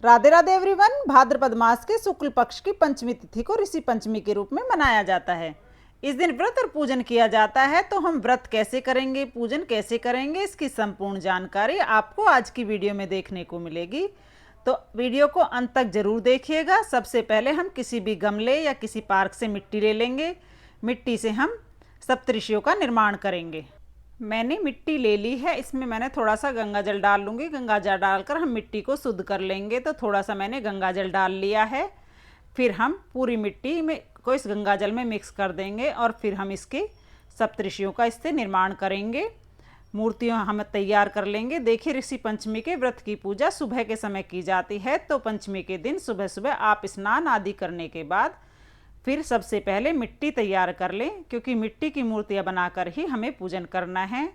Radhe Radhe everyone. भाद्रपद मास के शुक्ल पक्ष की पंचमी तिथि को ऋषि पंचमी के रूप में मनाया जाता है। इस दिन व्रत और पूजन किया जाता है। तो हम व्रत कैसे करेंगे, पूजन कैसे करेंगे, इसकी संपूर्ण जानकारी आपको आज की वीडियो में देखने को मिलेगी। तो वीडियो को अंत तक जरूर देखिएगा। सबसे पहले हम किसी भी गमले या किसी पार्क से मिट्टी ले लेंगे। मिट्टी से हम सप्तऋषियों का निर्माण करेंगे। मैंने मिट्टी ले ली है, इसमें मैंने थोड़ा सा गंगा जल डाल लूँगी। गंगा जल डालकर हम मिट्टी को शुद्ध कर लेंगे। तो थोड़ा सा मैंने गंगा जल डाल लिया है। फिर हम पूरी मिट्टी में को इस गंगा जल में मिक्स कर देंगे और फिर हम इसके सप्तऋषियों का इससे निर्माण करेंगे। मूर्तियाँ हम तैयार कर लेंगे। देखिए, ऋषि पंचमी के व्रत की पूजा सुबह के समय की जाती है। तो पंचमी के दिन सुबह सुबह आप स्नान आदि करने के बाद फिर सबसे पहले मिट्टी तैयार कर लें, क्योंकि मिट्टी की मूर्तियाँ बनाकर ही हमें पूजन करना है।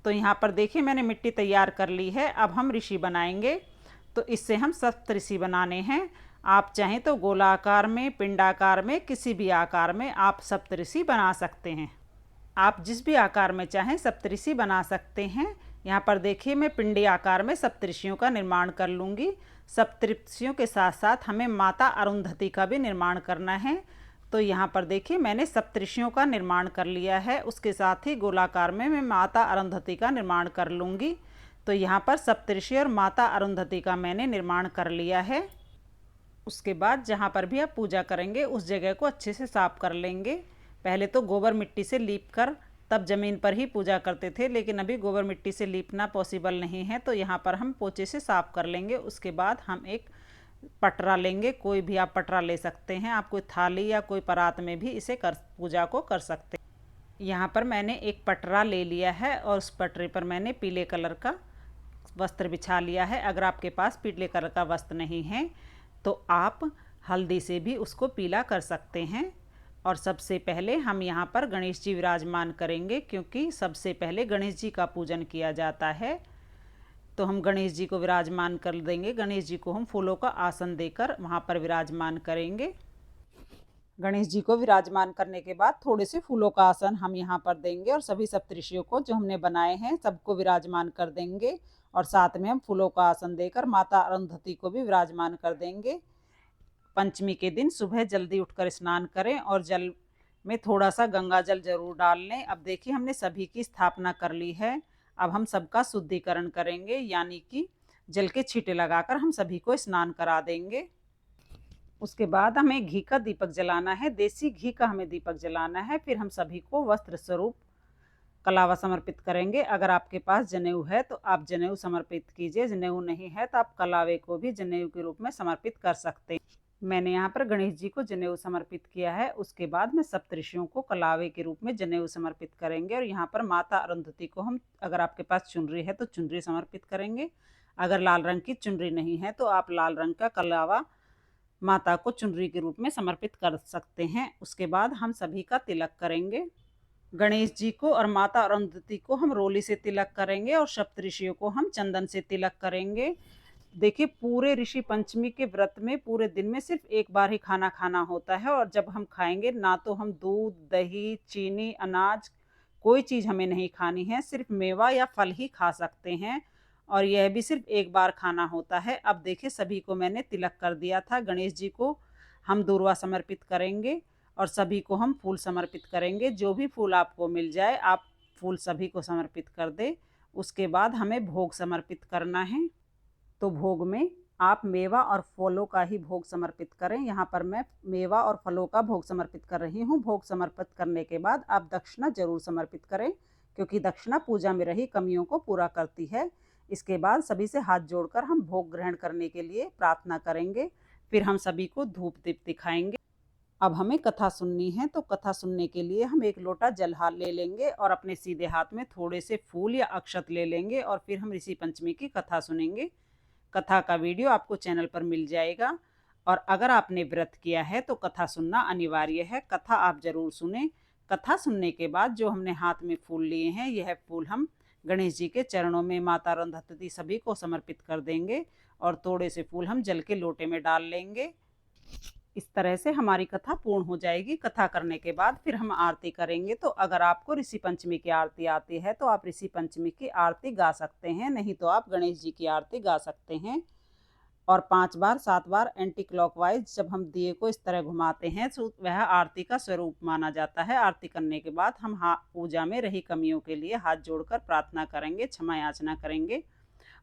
तो यहाँ पर देखिए, मैंने मिट्टी तैयार कर ली है। अब हम ऋषि बनाएंगे। तो इससे हम सप्तऋषि बनाने हैं। आप चाहें तो गोलाकार में, पिंडाकार में, किसी भी आकार में आप सप्तऋषि बना सकते हैं। आप जिस भी आकार में चाहें सप्तऋषि बना सकते हैं। यहाँ पर देखिए, मैं पिंडी आकार में सप्तऋषियों का निर्माण कर लूँगी। सप्तऋषियों के साथ साथ हमें माता अरुंधति का भी निर्माण करना है। तो यहाँ पर देखिए, मैंने सप्तऋषियों का निर्माण कर लिया है। उसके साथ ही गोलाकार में मैं माता अरुंधति का निर्माण कर लूँगी। तो यहाँ पर सप्तऋषि और माता अरुंधति का मैंने निर्माण कर लिया है। उसके बाद जहाँ पर भी आप पूजा करेंगे उस जगह को अच्छे से साफ कर लेंगे। पहले तो गोबर मिट्टी से लीप कर तब ज़मीन पर ही पूजा करते थे, लेकिन अभी गोबर मिट्टी से लीपना पॉसिबल नहीं है। तो यहाँ पर हम पोछे से साफ कर लेंगे। उसके बाद हम एक पटरा लेंगे। कोई भी आप पटरा ले सकते हैं। आप कोई थाली या कोई परात में भी इसे पूजा को कर सकते हैं। यहाँ पर मैंने एक पटरा ले लिया है और उस पटरे पर मैंने पीले कलर का वस्त्र बिछा लिया है। अगर आपके पास पीले कलर का वस्त्र नहीं है तो आप हल्दी से भी उसको पीला कर सकते हैं। और सबसे पहले हम यहाँ पर गणेश जी विराजमान करेंगे, क्योंकि सबसे पहले गणेश जी का पूजन किया जाता है। तो हम गणेश जी को विराजमान कर देंगे। गणेश जी को हम फूलों का आसन देकर वहाँ पर विराजमान करेंगे। गणेश जी को विराजमान करने के बाद थोड़े से फूलों का आसन हम यहाँ पर देंगे और सभी सप्तऋषियों को जो हमने बनाए हैं सबको विराजमान कर देंगे। और साथ में हम फूलों का आसन देकर माता अरुंधति को भी विराजमान कर देंगे। पंचमी के दिन सुबह जल्दी उठकर स्नान करें और जल में थोड़ा सा गंगा जल जरूर डाल लें। अब देखिए, हमने सभी की स्थापना कर ली है। अब हम सबका शुद्धिकरण करेंगे, यानी कि जल के छींटे लगाकर हम सभी को स्नान करा देंगे। उसके बाद हमें घी का दीपक जलाना है। देसी घी का हमें दीपक जलाना है। फिर हम सभी को वस्त्र स्वरूप कलावा समर्पित करेंगे। अगर आपके पास जनेऊ है तो आप जनेऊ समर्पित कीजिए। जनेऊ नहीं है तो आप कलावे को भी जनेऊ के रूप में समर्पित कर सकते हैं। मैंने यहाँ पर गणेश जी को जनेऊ समर्पित किया है। उसके बाद में सप्तऋषियों को कलावे के रूप में जनेऊ समर्पित करेंगे। और यहाँ पर माता अरुंधति को हम, अगर आपके पास चुनरी है तो चुनरी समर्पित करेंगे। अगर लाल रंग की चुनरी नहीं है तो आप लाल रंग का कलावा माता को चुनरी के रूप में समर्पित कर सकते हैं। उसके बाद हम सभी का तिलक करेंगे। गणेश जी को और माता अरुंधति को हम रोली से तिलक करेंगे और सप्तऋषियों को हम चंदन से तिलक करेंगे। देखिए, पूरे ऋषि पंचमी के व्रत में पूरे दिन में सिर्फ एक बार ही खाना खाना होता है। और जब हम खाएंगे ना तो हम दूध, दही, चीनी, अनाज, कोई चीज़ हमें नहीं खानी है। सिर्फ मेवा या फल ही खा सकते हैं और यह भी सिर्फ एक बार खाना होता है। अब देखिए, सभी को मैंने तिलक कर दिया था। गणेश जी को हम दूर्वा समर्पित करेंगे और सभी को हम फूल समर्पित करेंगे। जो भी फूल आपको मिल जाए आप फूल सभी को समर्पित कर दे। उसके बाद हमें भोग समर्पित करना है। तो भोग में आप मेवा और फलों का ही भोग समर्पित करें। यहाँ पर मैं मेवा और फलों का भोग समर्पित कर रही हूँ। भोग समर्पित करने के बाद आप दक्षिणा जरूर समर्पित करें, क्योंकि दक्षिणा पूजा में रही कमियों को पूरा करती है। इसके बाद सभी से हाथ जोड़कर हम भोग ग्रहण करने के लिए प्रार्थना करेंगे। फिर हम सभी को धूप दीप दिखाएंगे। अब हमें कथा सुननी है। तो कथा सुनने के लिए हम एक लोटा जल हाथ ले लेंगे और अपने सीधे हाथ में थोड़े से फूल या अक्षत ले लेंगे और फिर हम ऋषि पंचमी की कथा सुनेंगे। कथा का वीडियो आपको चैनल पर मिल जाएगा। और अगर आपने व्रत किया है तो कथा सुनना अनिवार्य है। कथा आप जरूर सुने। कथा सुनने के बाद जो हमने हाथ में फूल लिए हैं, यह फूल हम गणेश जी के चरणों में, माता अरुंधति सभी को समर्पित कर देंगे और थोड़े से फूल हम जल के लोटे में डाल लेंगे। इस तरह से हमारी कथा पूर्ण हो जाएगी। कथा करने के बाद फिर हम आरती करेंगे। तो अगर आपको ऋषि पंचमी की आरती आती है तो आप ऋषि पंचमी की आरती गा सकते हैं, नहीं तो आप गणेश जी की आरती गा सकते हैं। और 5 बार 7 बार एंटी क्लॉकवाइज जब हम दिए को इस तरह घुमाते हैं तो वह आरती का स्वरूप माना जाता है। आरती करने के बाद हम पूजा में रही कमियों के लिए हाथ जोड़कर प्रार्थना करेंगे, क्षमा याचना करेंगे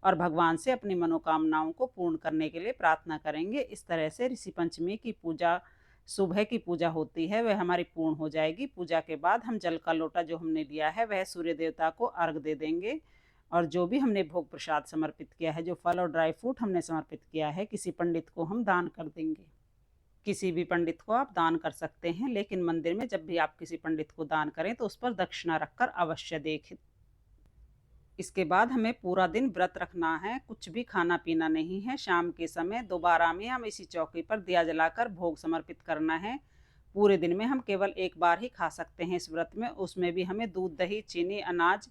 और भगवान से अपनी मनोकामनाओं को पूर्ण करने के लिए प्रार्थना करेंगे। इस तरह से ऋषि पंचमी की पूजा, सुबह की पूजा होती है, वह हमारी पूर्ण हो जाएगी। पूजा के बाद हम जल का लोटा जो हमने लिया है वह सूर्य देवता को अर्घ दे देंगे और जो भी हमने भोग प्रसाद समर्पित किया है, जो फल और ड्राई फ्रूट हमने समर्पित किया है, किसी पंडित को हम दान कर देंगे। किसी भी पंडित को आप दान कर सकते हैं, लेकिन मंदिर में जब भी आप किसी पंडित को दान करें तो उस पर दक्षिणा रखकर अवश्य देखें। इसके बाद हमें पूरा दिन व्रत रखना है, कुछ भी खाना पीना नहीं है। शाम के समय दोबारा में हम इसी चौकी पर दिया जलाकर भोग समर्पित करना है। पूरे दिन में हम केवल एक बार ही खा सकते हैं इस व्रत में, उसमें भी हमें दूध, दही, चीनी, अनाज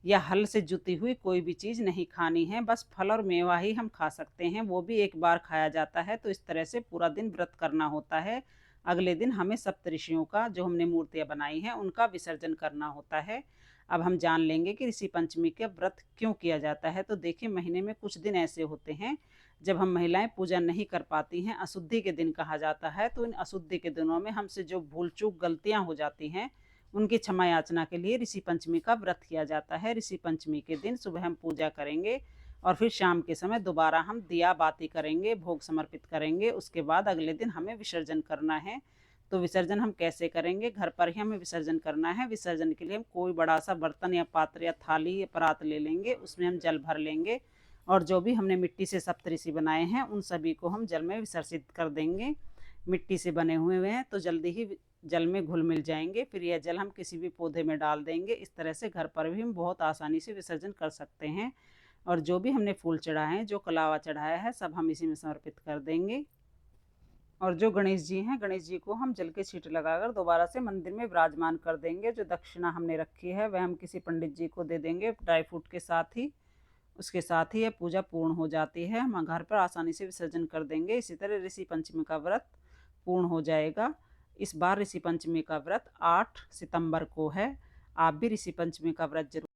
या हल से जुती हुई कोई भी चीज़ नहीं खानी है। बस फल और मेवा ही हम खा सकते हैं, वो भी एक बार खाया जाता है। तो इस तरह से पूरा दिन व्रत करना होता है। अगले दिन हमें सप्तऋषियों का, जो हमने मूर्तियाँ बनाई हैं, उनका विसर्जन करना होता है। अब हम जान लेंगे कि ऋषि पंचमी का व्रत क्यों किया जाता है। तो देखिए, महीने में कुछ दिन ऐसे होते हैं जब हम महिलाएं पूजा नहीं कर पाती हैं, अशुद्धि के दिन कहा जाता है। तो इन अशुद्धि के दिनों में हमसे जो भूल चूक गलतियां हो जाती हैं, उनकी क्षमा याचना के लिए ऋषि पंचमी का व्रत किया जाता है। ऋषि पंचमी के दिन सुबह हम पूजा करेंगे और फिर शाम के समय दोबारा हम दिया बाती करेंगे, भोग समर्पित करेंगे। उसके बाद अगले दिन हमें विसर्जन करना है। तो विसर्जन हम कैसे करेंगे? घर पर ही हमें विसर्जन करना है। विसर्जन के लिए हम कोई बड़ा सा बर्तन या पात्र या थाली या परात ले लेंगे, उसमें हम जल भर लेंगे और जो भी हमने मिट्टी से सप्तऋषि बनाए हैं उन सभी को हम जल में विसर्जित कर देंगे। मिट्टी से बने हुए हैं तो जल्दी ही जल में घुल मिल जाएंगे। फिर यह जल हम किसी भी पौधे में डाल देंगे। इस तरह से घर पर भी हम बहुत आसानी से विसर्जन कर सकते हैं। और जो भी हमने फूल चढ़ाए हैं, जो कलावा चढ़ाया है, सब हम इसी में समर्पित कर देंगे। और जो गणेश जी हैं, गणेश जी को हम जल के छींटे लगाकर दोबारा से मंदिर में विराजमान कर देंगे। जो दक्षिणा हमने रखी है वह हम किसी पंडित जी को दे देंगे ड्राई फ्रूट के साथ ही। उसके साथ ही यह पूजा पूर्ण हो जाती है, हम घर पर आसानी से विसर्जन कर देंगे। इसी तरह ऋषि पंचमी का व्रत पूर्ण हो जाएगा। इस बार ऋषि पंचमी का व्रत 8 सितंबर को है। आप भी ऋषि पंचमी का व्रत जरूर